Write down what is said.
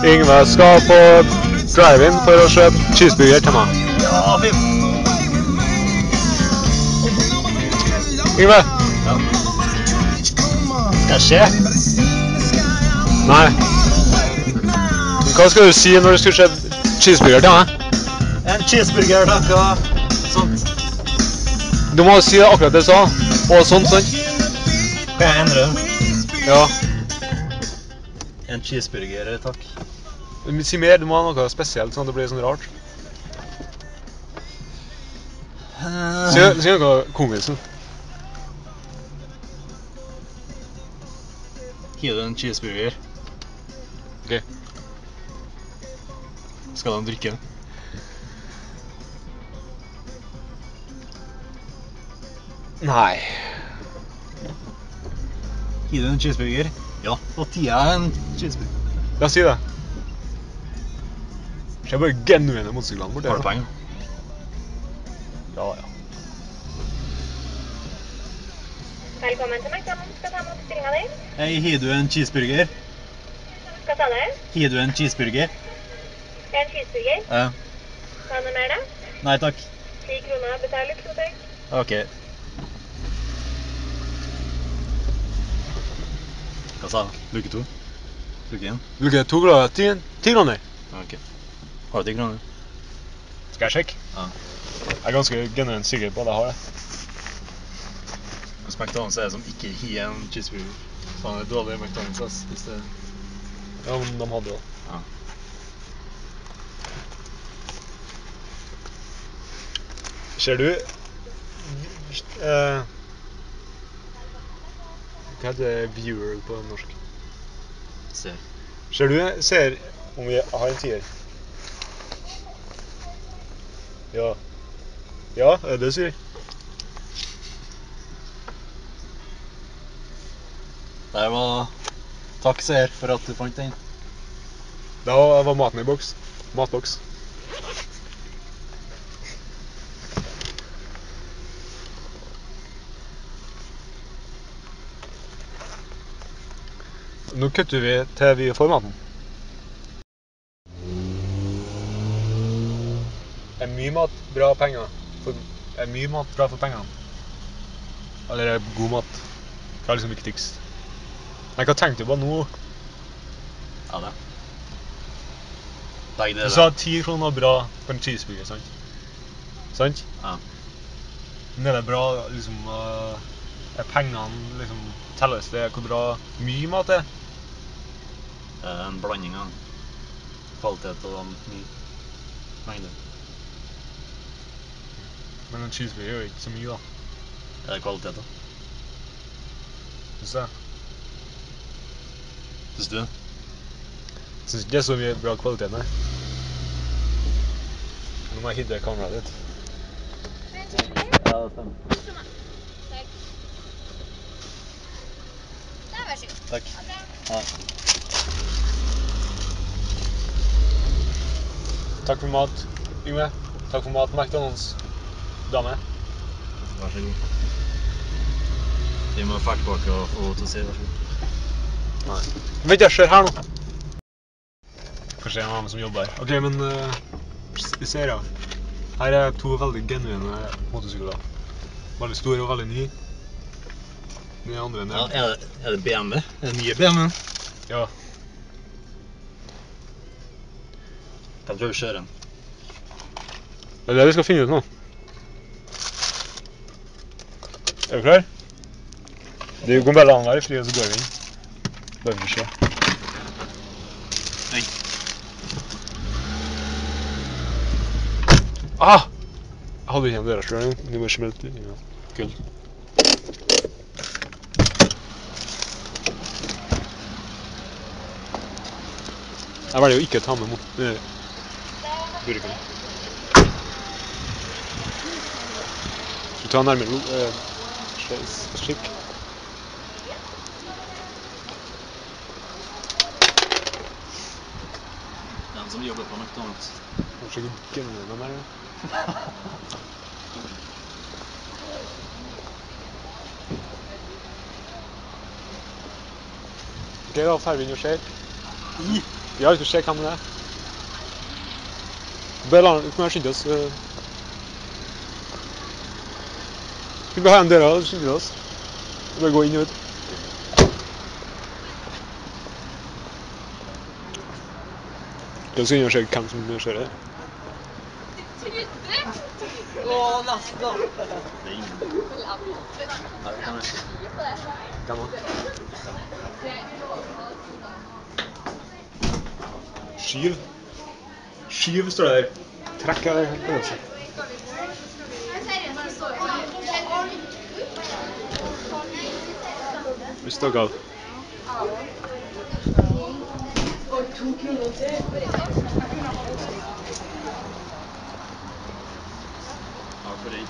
Yngve skal på drive-in for å kjøpe cheeseburger til meg. Ja, fint. Yngve? Ja. Skal jeg skje? Nei. Hva skal du si når du skal kjøpe cheeseburger til meg? En cheeseburger, takk, og sånt. Du må si akkurat det du sa. Og sånt, sant? Kan jeg endre den? Ja. En cheeseburger, takk. Si mer, du må ha noe spesielt, sånn at det blir sånn rart. Si noe komisk. Gi du en cheeseburger? Ok. Skal de drikke? Nei. Gi du en cheeseburger? Ja, og tida en cheeseburger. La oss si det. Jeg bare genuine motstillene bort. Har du penger? Ja, ja. Velkommen til McDonald's. Skal ta imot bestillinga di. Hei, gir du en cheeseburger? Hva sa du? Gir du en cheeseburger? En cheeseburger. Ja. Sa du noe mer da? Nei, takk. 10 kroner, betal litt, så takk. Ok. Hva sa du? Luke 2? Luke 1? Luke 2 kroner, 10 kroner. Ok. Har du 10 kroner? Skal jeg sjekke? Ja. Jeg er ganske genuint sikker på at jeg har det. Hos McDonald's er det som ikke gir en cheeseburger. Faen, det er dårlig McDonald's, ass. Hvis det... Ja, men de hadde jo. Ja. Ser du... hva heter det viewer på norsk? Ser. Ser du, ser om vi har en tier? Ja. Ja, er det det du sier? Der var... Takk, ser, for at du fant den. Da var maten i boks. Matboks. Nå kutter vi til vi får maten. Er mye mat bra penger? Er mye mat bra for pengene? Eller er god mat? Hva er liksom viktigst? Nei, hva tenkte du på nå? Ja, det. Begge Du deler. sa 10 kroner bra for en cheeseburger, sant? Sant? Ja. Men er det bra, liksom, er pengene, liksom, telles det hvor bra mye mat er? En blanding av kvalitet og mye mengde. Men en cheeseburger er jo ikke så mye, da. Er det kvalitet, da? Synes jeg. Synes du? Synes ikke det er så mye bra kvalitet, nei. Nå må jeg hidde kameraet ditt. Ja, det stemmer. Takk. Der, vær så god. Takk. Ja. Takk for mat, Yngve. Takk for mat, McDonald's. Dame. Vær så god. Vi må fertbake og få til å si vær så god. Nei. Vet jeg, ser her nå. Kanskje en av dem som jobber her. Ok, men vi ser ja. Her er to veldig genuine motorsykler. Veldig store og veldig nye. Den andre Ja, ned. er det BMW? Er det nye BMW? Ja. Kan du prøve å kjøre den? Det er det vi skal finne ut nå. Er du klar? Du kan bare la den være i fri, og så går vi inn. Bare for å se. Nei. Ah! Jeg hadde ikke en dørastjør, du bare smelte ut. Ja. Kult. Jeg velger jo ikke å ta med burken. Skal vi ta nærmere skikk? Den som jobber på McDonald's. Kanskje ikke gønner den der, ja. Ok, da får vi inn og ser. Ja, vi skal se hvem det er. Bare la vi må skynde oss. Vi bare ha en døra og skynde oss. Bare gå inn og ut. Da skal vi inn og se hvem som kjører. Åh, nesten. Det er ingen. Her kan jeg. Hvem da? Skyv. Skyv står det der. Trekk av det. Vi står av. Ja, for det.